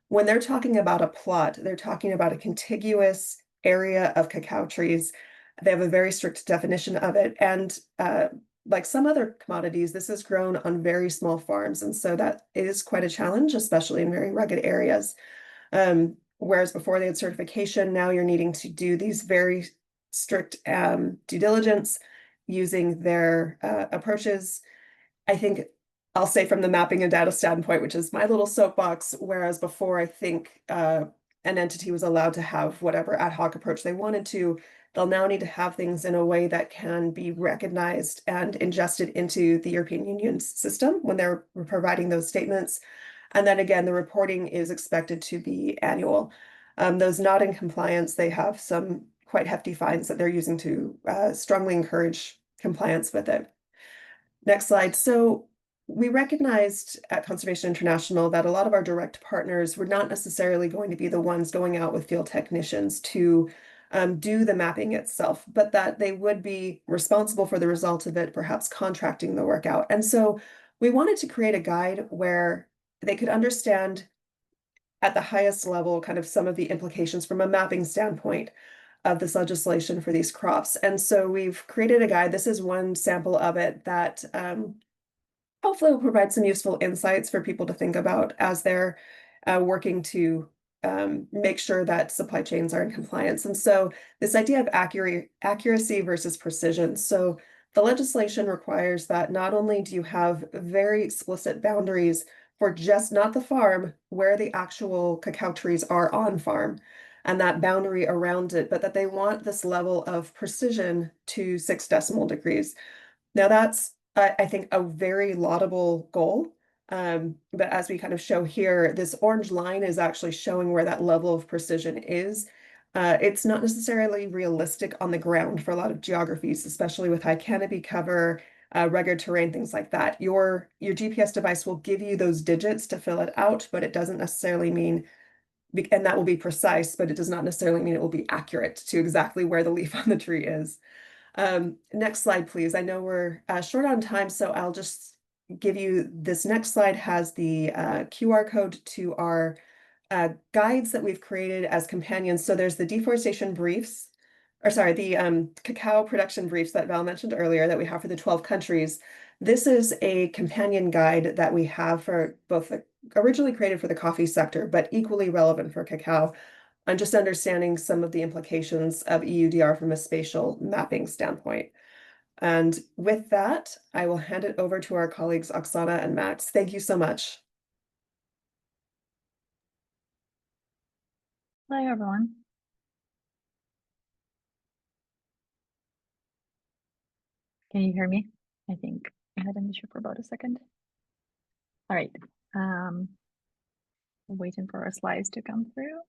D: When they're talking about a plot, they're talking about a contiguous area of cacao trees. They have a very strict definition of it. And like some other commodities, this is grown on very small farms. And so that is quite a challenge, especially in very rugged areas. Whereas before they had certification, now you're needing to do these very strict due diligence using their approaches. I think I'll say from the mapping and data standpoint, which is my little soapbox, whereas before I think an entity was allowed to have whatever ad hoc approach they wanted to, they'll now need to have things in a way that can be recognized and ingested into the European Union's system when they're providing those statements. And then again, the reporting is expected to be annual. Those not in compliance, they have some quite hefty fines that they're using to strongly encourage compliance with it. Next slide. So we recognized at Conservation International that a lot of our direct partners were not necessarily going to be the ones going out with field technicians to do the mapping itself, but that they would be responsible for the result of it, perhaps contracting the work out. And so we wanted to create a guide where they could understand at the highest level kind of some of the implications from a mapping standpoint of this legislation for these crops. And so we've created a guide. This is one sample of it that hopefully will provide some useful insights for people to think about as they're working to make sure that supply chains are in compliance. And so this idea of accuracy versus precision. So the legislation requires that not only do you have very explicit boundaries for just not the farm where the actual cacao trees are on farm and that boundary around it, but that they want this level of precision to 6 decimal degrees. Now that's, I think, a very laudable goal. But as we kind of show here, this orange line is actually showing where that level of precision is. It's not necessarily realistic on the ground for a lot of geographies, especially with high canopy cover, rugged terrain, things like that. Your GPS device will give you those digits to fill it out, but it doesn't necessarily mean, and that will be precise, but it does not necessarily mean it will be accurate to exactly where the leaf on the tree is. Next slide, please. I know we're short on time, so I'll just give you this next slide has the QR code to our guides that we've created as companions. So there's the deforestation briefs, or sorry, the cacao production briefs that Val mentioned earlier that we have for the 12 countries. This is a companion guide that we have for both originally created for the coffee sector, but equally relevant for cacao, on just understanding some of the implications of EUDR from a spatial mapping standpoint. And with that, I will hand it over to our colleagues, Oksana and Max. Thank you so much.
E: Hi, everyone. Can you hear me? I think I had an issue for about a second. All right. Waiting for our slides to come through.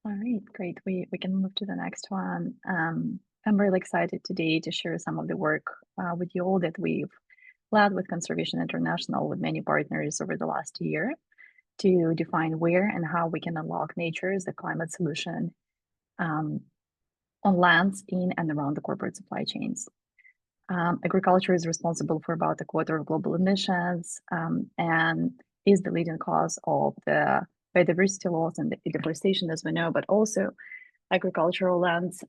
E: All right, great. We can move to the next one. I'm really excited today to share some of the work with you all that we've led with Conservation International with many partners over the last year to define where and how we can unlock nature as a climate solution on lands in and around the corporate supply chains. Agriculture is responsible for about a quarter of global emissions and is the leading cause of the biodiversity loss and the deforestation, as we know, but also agricultural lands,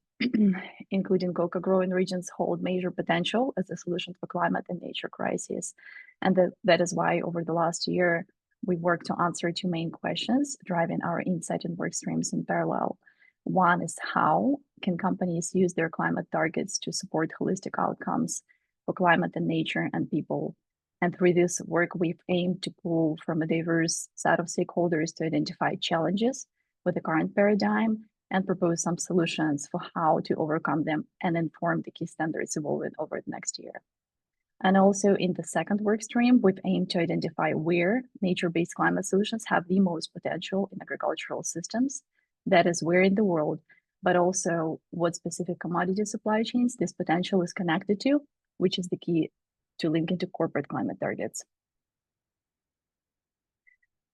E: including cocoa growing regions, hold major potential as a solution for climate and nature crises. And that is why over the last year, we worked to answer 2 main questions driving our insight and work streams in parallel. One is how can companies use their climate targets to support holistic outcomes for climate and nature and people? And through this work, we've aimed to pull from a diverse set of stakeholders to identify challenges with the current paradigm and propose some solutions for how to overcome them and inform the key standards evolving over the next year. And also in the second work stream, we've aimed to identify where nature-based climate solutions have the most potential in agricultural systems, that is where in the world, but also what specific commodity supply chains this potential is connected to, which is the key to link into corporate climate targets.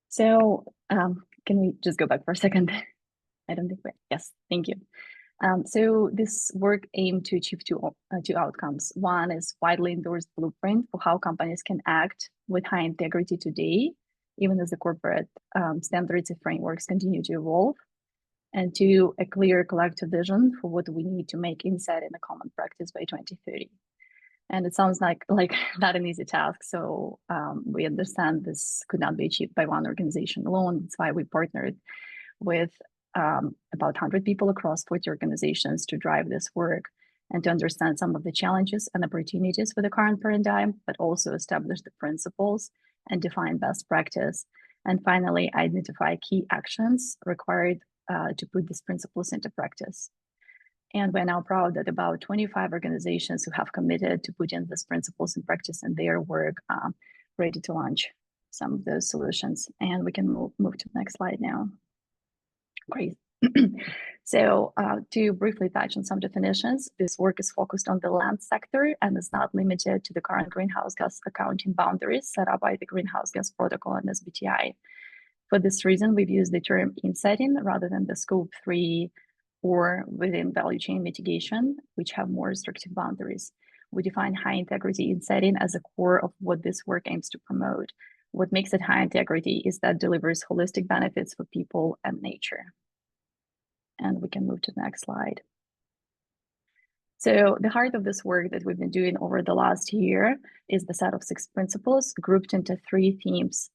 E: So can we just go back for a second? I don't think yes, thank you. So this work aimed to achieve two outcomes. One is widely endorsed blueprint for how companies can act with high integrity today, even as the corporate standards and frameworks continue to evolve. And two, a clear collective vision for what we need to make insetting a common practice by 2030. And it sounds like not an easy task. So we understand this could not be achieved by one organization alone. That's why we partnered with about 100 people across 40 organizations to drive this work and to understand some of the challenges and opportunities for the current paradigm, but also establish the principles and define best practice. And finally, identify key actions required to put these principles into practice. And we're now proud that about 25 organizations who have committed to putting these principles in practice in their work are ready to launch some of those solutions. And we can move to the next slide now. Great. So to briefly touch on some definitions, this work is focused on the land sector and is not limited to the current greenhouse gas accounting boundaries set up by the Greenhouse Gas Protocol and SBTi. For this reason, we've used the term insetting rather than the scope 3 or within value chain mitigation, which have more restrictive boundaries. We define high integrity insetting as a core of what this work aims to promote. What makes it high integrity is that it delivers holistic benefits for people and nature. And we can move to the next slide. So the heart of this work that we've been doing over the last year is the set of 6 principles grouped into 3 themes.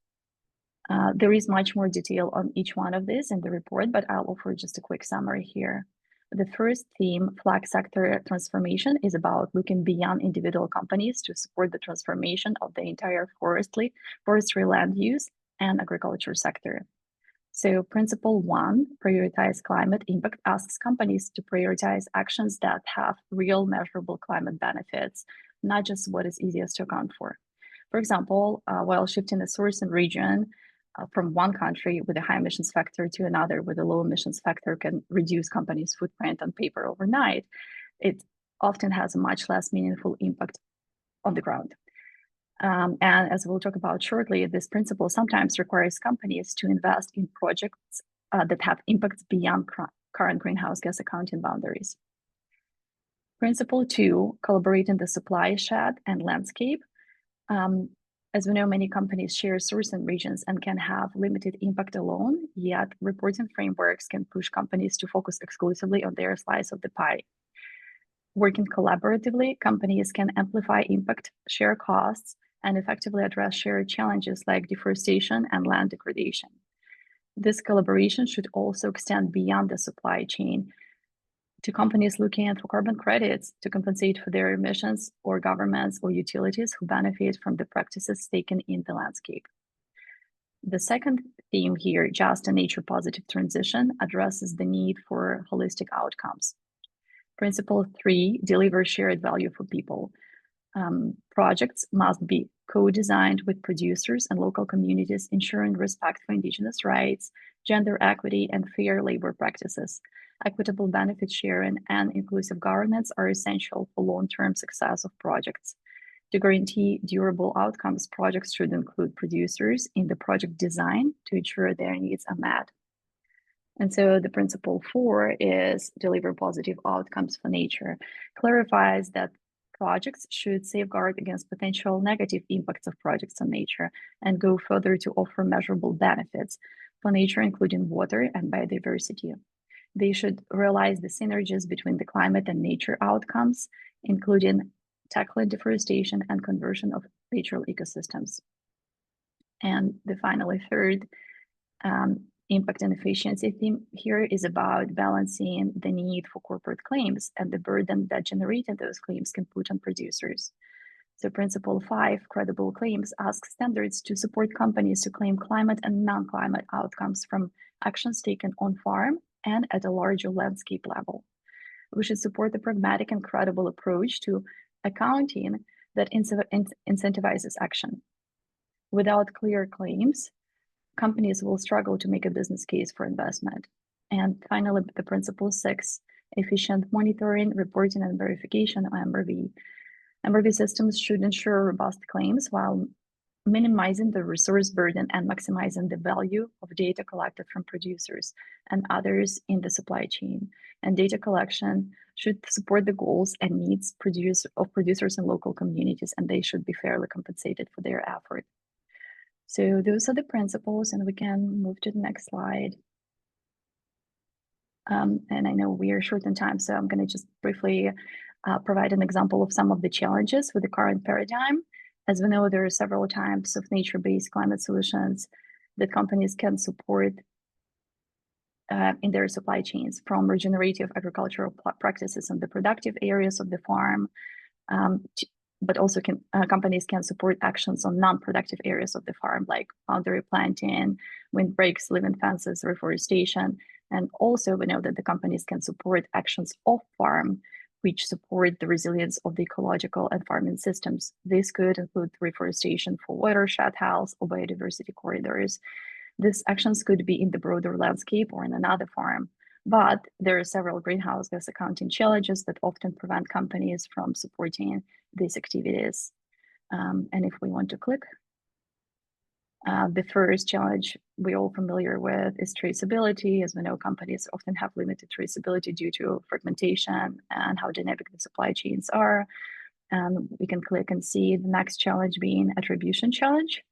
E: There is much more detail on each one of these in the report, but I'll offer just a quick summary here. The first theme, flag sector transformation, is about looking beyond individual companies to support the transformation of the entire forestry land use and agriculture sector. So principle 1, prioritize climate impact, asks companies to prioritize actions that have real measurable climate benefits, not just what is easiest to account for. For example, while shifting the source and region from one country with a high emissions factor to another with a low emissions factor can reduce companies' footprint on paper overnight, it often has a much less meaningful impact on the ground. And as we'll talk about shortly, this principle sometimes requires companies to invest in projects that have impacts beyond current greenhouse gas accounting boundaries. Principle 2, collaborate in the supply chain and landscape. As we know, many companies share sourcing regions and can have limited impact alone, yet reporting frameworks can push companies to focus exclusively on their slice of the pie. Working collaboratively, companies can amplify impact, share costs, and effectively address shared challenges like deforestation and land degradation. This collaboration should also extend beyond the supply chain to companies looking for carbon credits to compensate for their emissions, or governments or utilities who benefit from the practices taken in the landscape. The second theme here, just a nature positive transition, addresses the need for holistic outcomes. Principle 3, deliver shared value for people. Projects must be co-designed with producers and local communities, ensuring respect for Indigenous rights, gender equity, and fair labor practices. Equitable benefit sharing and inclusive governance are essential for long-term success of projects. To guarantee durable outcomes, projects should include producers in the project design to ensure their needs are met. And so the principle 4 is deliver positive outcomes for nature, clarifies that projects should safeguard against potential negative impacts of projects on nature and go further to offer measurable benefits for nature, including water and biodiversity. They should realize the synergies between the climate and nature outcomes, including tackling deforestation and conversion of natural ecosystems. And the finally third impact and efficiency theme here is about balancing the need for corporate claims and the burden that generating those claims can put on producers. So principle 5, credible claims, asks standards to support companies to claim climate and non-climate outcomes from actions taken on farm and at a larger landscape level. We should support the pragmatic and credible approach to accounting that incentivizes action. Without clear claims, companies will struggle to make a business case for investment. And finally, the principle 6, efficient monitoring, reporting, and verification of MRV. MRV systems should ensure robust claims while minimizing the resource burden and maximizing the value of data collected from producers and others in the supply chain. And data collection should support the goals and needs of producers in local communities, and they should be fairly compensated for their effort. So those are the principles, and we can move to the next slide. And I know we are short on time, so I'm going to just briefly provide an example of some of the challenges with the current paradigm. As we know, there are several types of nature-based climate solutions that companies can support in their supply chains, from regenerative agricultural practices in the productive areas of the farm, but also companies can support actions on non-productive areas of the farm, like boundary planting, windbreaks, living fences, reforestation. And also we know that the companies can support actions off-farm, which support the resilience of the ecological and farming systems. This could include reforestation for watershed health or biodiversity corridors. These actions could be in the broader landscape or in another farm. But there are several greenhouse gas accounting challenges that often prevent companies from supporting these activities. And if we want to click, the first challenge we're all familiar with is traceability. As we know, companies often have limited traceability due to fragmentation and how dynamic the supply chains are. We can click and see the next challenge being attribution challenge.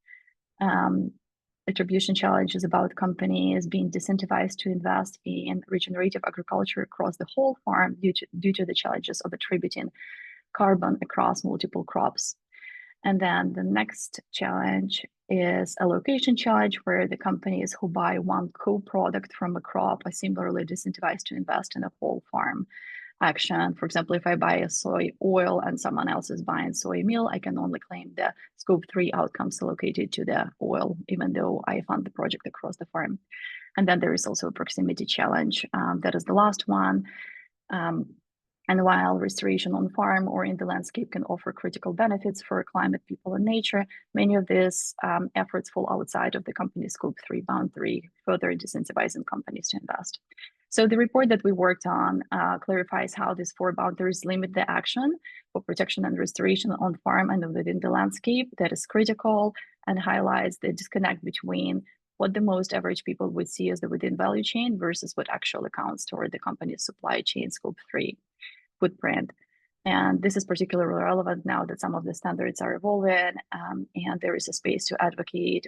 E: Attribution challenge is about companies being disincentivized to invest in regenerative agriculture across the whole farm due to the challenges of attributing carbon across multiple crops. And then the next challenge is a location challenge, where the companies who buy one co-product from a crop are similarly disincentivized to invest in a whole farm action. For example, if I buy a soy oil and someone else is buying soy meal, I can only claim the scope 3 outcomes allocated to the oil, even though I fund the project across the farm. And then there is also a proximity challenge. That is the last one. And while restoration on farm or in the landscape can offer critical benefits for climate, people, and nature, many of these efforts fall outside of the company's scope 3 boundary, further disincentivizing companies to invest. So the report that we worked on clarifies how these 4 boundaries limit the action for protection and restoration on farm and within the landscape that is critical, and highlights the disconnect between what the most average people would see as the within value chain versus what actually counts toward the company's supply chain scope 3 footprint. And this is particularly relevant now that some of the standards are evolving, and there is a space to advocate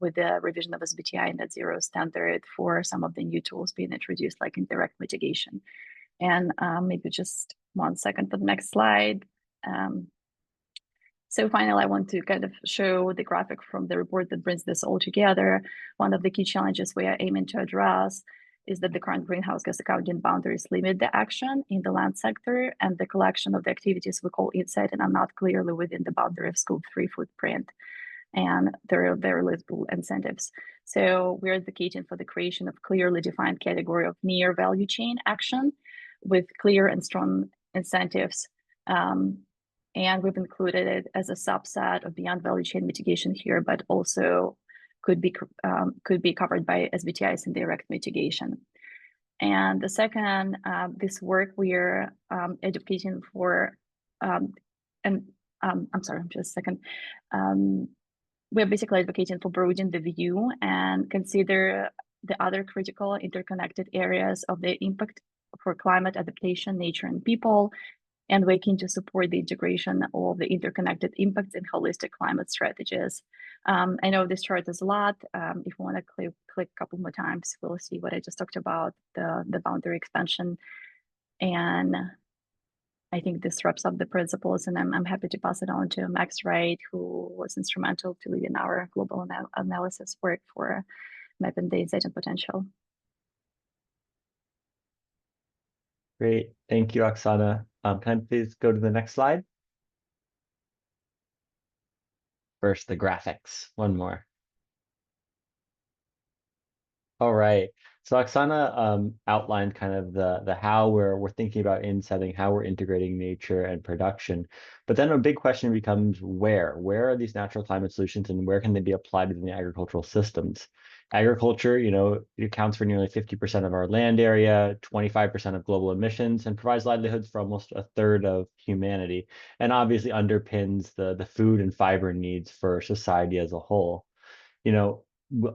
E: with the revision of SBTi net zero standard for some of the new tools being introduced, like indirect mitigation. And maybe just 1 second for the next slide. So finally, I want to kind of show the graphic from the report that brings this all together. One of the key challenges we are aiming to address is that the current greenhouse gas accounting boundaries limit the action in the land sector, and the collection of the activities we call insetting are not clearly within the boundary of scope 3 footprint, and there are very little incentives. So we're advocating for the creation of clearly defined category of near value chain action with clear and strong incentives. And we've included it as a subset of beyond value chain mitigation here, but also could be covered by SBTi's indirect mitigation. And the second, this work we're advocating for, I'm sorry, just a second. We're basically advocating for broadening the view and consider the other critical interconnected areas of the impact for climate adaptation, nature, and people. And we're keen to support the integration of the interconnected impacts in holistic climate strategies. I know this chart is a lot. If you want to click a couple more times, we'll see what I just talked about, the boundary expansion. And I think this wraps up the principles, and I'm happy to pass it on to Max Wright, who was instrumental to leading our global analysis work for mapping the insetting potential.
F: Great, thank you, Oksana. Can I please go to the next slide? First, the graphics, one more. All right, so Oksana outlined kind of the how we're thinking about insetting, how we're integrating nature and production. But then a big question becomes where are these natural climate solutions, and where can they be applied within the agricultural systems? Agriculture, it accounts for nearly 50% of our land area, 25% of global emissions, and provides livelihoods for almost a third of humanity, and obviously underpins the food and fiber needs for society as a whole.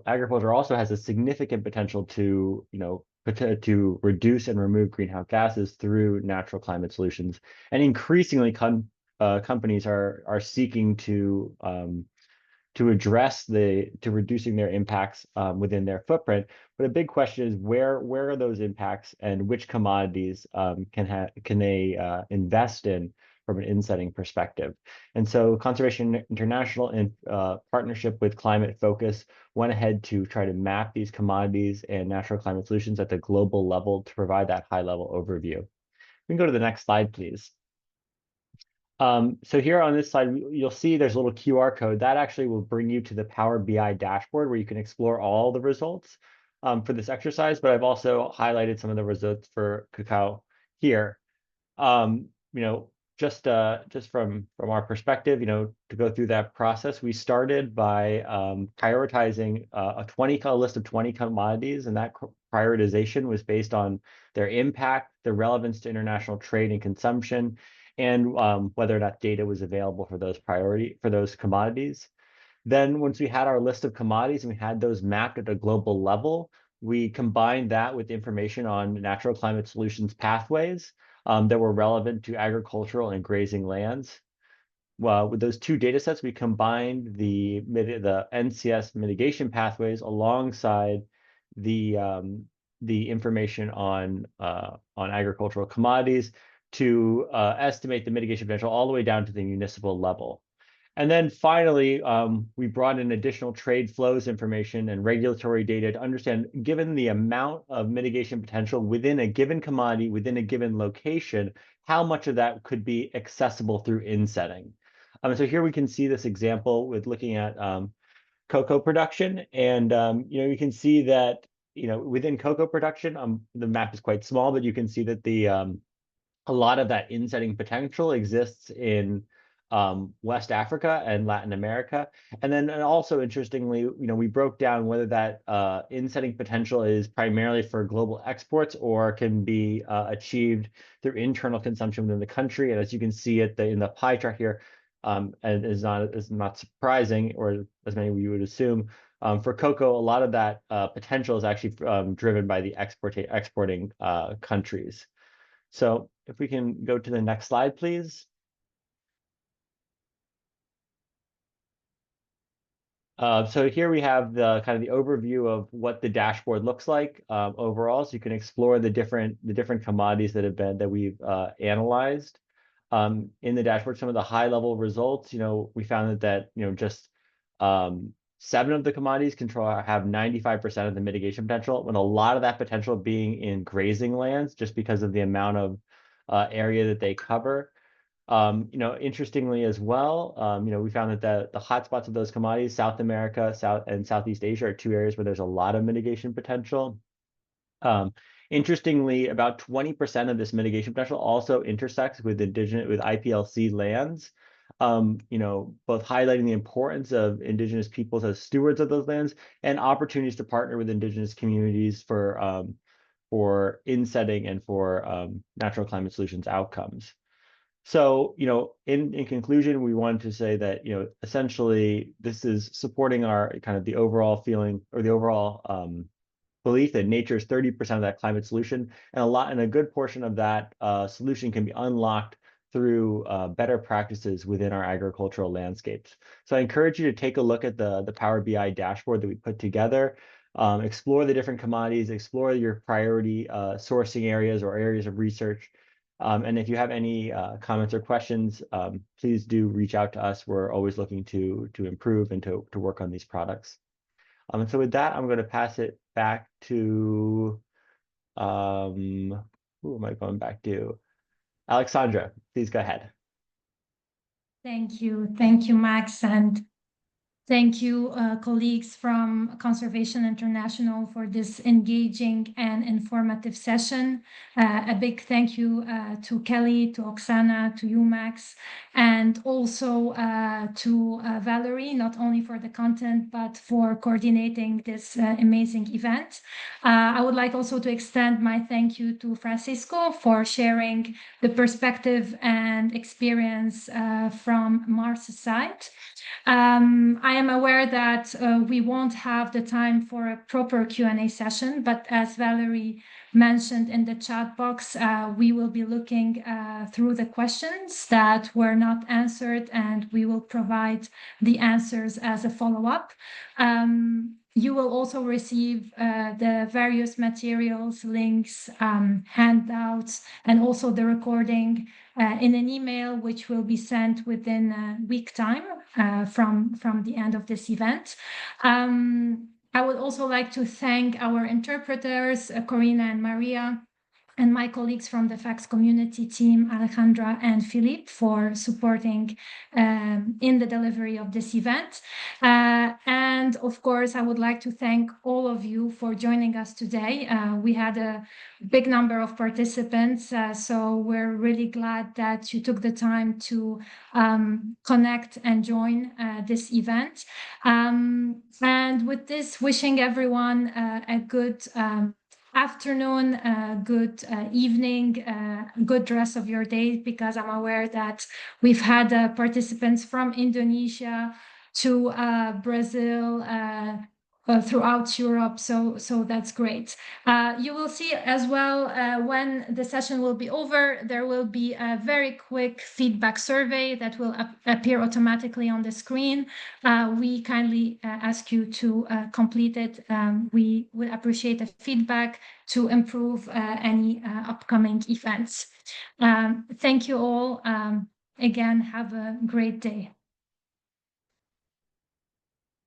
F: Agriculture also has a significant potential to, to reduce and remove greenhouse gases through natural climate solutions. And increasingly, companies are seeking to address to reducing their impacts within their footprint. But a big question is where are those impacts, and which commodities can they invest in from an insetting perspective? And so Conservation International, in partnership with Climate Focus, went ahead to try to map these commodities and natural climate solutions at the global level to provide that high level overview. We can go to the next slide, please. So here on this slide, you'll see there's a little QR code that actually will bring you to the Power BI dashboard where you can explore all the results for this exercise, but I've also highlighted some of the results for cacao here. Just from our perspective, to go through that process, we started by prioritizing a list of 20 commodities, and that prioritization was based on their impact, their relevance to international trade and consumption, and whether or not data was available for those commodities. Then once we had our list of commodities and we had those mapped at a global level, we combined that with information on natural climate solutions pathways that were relevant to agricultural and grazing lands. Well, with those two data sets, we combined the NCS mitigation pathways alongside the information on agricultural commodities to estimate the mitigation potential all the way down to the municipal level. And then finally, we brought in additional trade flows information and regulatory data to understand, given the amount of mitigation potential within a given commodity, within a given location, how much of that could be accessible through insetting. So here we can see this example with looking at cocoa production. And, you can see that, within cocoa production, the map is quite small, but you can see that a lot of that insetting potential exists in West Africa and Latin America. And then also interestingly, we broke down whether that insetting potential is primarily for global exports or can be achieved through internal consumption within the country. And as you can see in the pie chart here, and is not surprising, or as many of you would assume, for cocoa, a lot of that potential is actually driven by the exporting countries. So if we can go to the next slide, please. So here we have the kind of the overview of what the dashboard looks like overall. So you can explore the different commodities that we've analyzed. In the dashboard, some of the high level results, we found that just 7 of the commodities have 95% of the mitigation potential, with a lot of that potential being in grazing lands, just because of the amount of area that they cover. Interestingly as well, we found that the hotspots of those commodities, South America, and Southeast Asia, are 2 areas where there's a lot of mitigation potential. Interestingly, about 20% of this mitigation potential also intersects with IPLC lands. Both highlighting the importance of Indigenous peoples as stewards of those lands and opportunities to partner with Indigenous communities for insetting and for natural climate solutions outcomes. So, in conclusion, we wanted to say that, essentially this is supporting our kind of the overall feeling, or the overall belief that nature is 30% of that climate solution, and a good portion of that solution can be unlocked through better practices within our agricultural landscapes. So I encourage you to take a look at the Power BI dashboard that we put together, explore the different commodities, explore your priority sourcing areas or areas of research. And if you have any comments or questions, please do reach out to us. We're always looking to improve and to work on these products. And so with that, I'm going to pass it back to, who am I going back to? Alexandra, please go ahead.
A: Thank you, Max. And Thank you, colleagues from Conservation International, for this engaging and informative session. A big thank you to Kelly, to Oksana, to you, Max, and also to Valerie, not only for the content, but for coordinating this amazing event. I would like also to extend my thank you to Francisco for sharing the perspective and experience from Mars' side. I am aware that we won't have the time for a proper Q&A session, but as Valerie mentioned in the chat box, we will be looking through the questions that were not answered, and we will provide the answers as a follow-up. You will also receive the various materials, links, handouts, and also the recording in an email, which will be sent within a week time from the end of this event. I would also like to thank our interpreters, Corina and Maria, and my colleagues from the FACS community team, Alejandra and Philippe, for supporting in the delivery of this event. And of course, I would like to thank all of you for joining us today. We had a big number of participants, so we're really glad that you took the time to connect and join this event. And with this, wishing everyone a good afternoon, good evening, good rest of your day, because I'm aware that we've had participants from Indonesia to Brazil, throughout Europe, so that's great. You will see as well when the session will be over, there will be a very quick feedback survey that will appear automatically on the screen. We kindly ask you to complete it. We would appreciate the feedback to improve any upcoming events. Thank you all. Again, have a great day.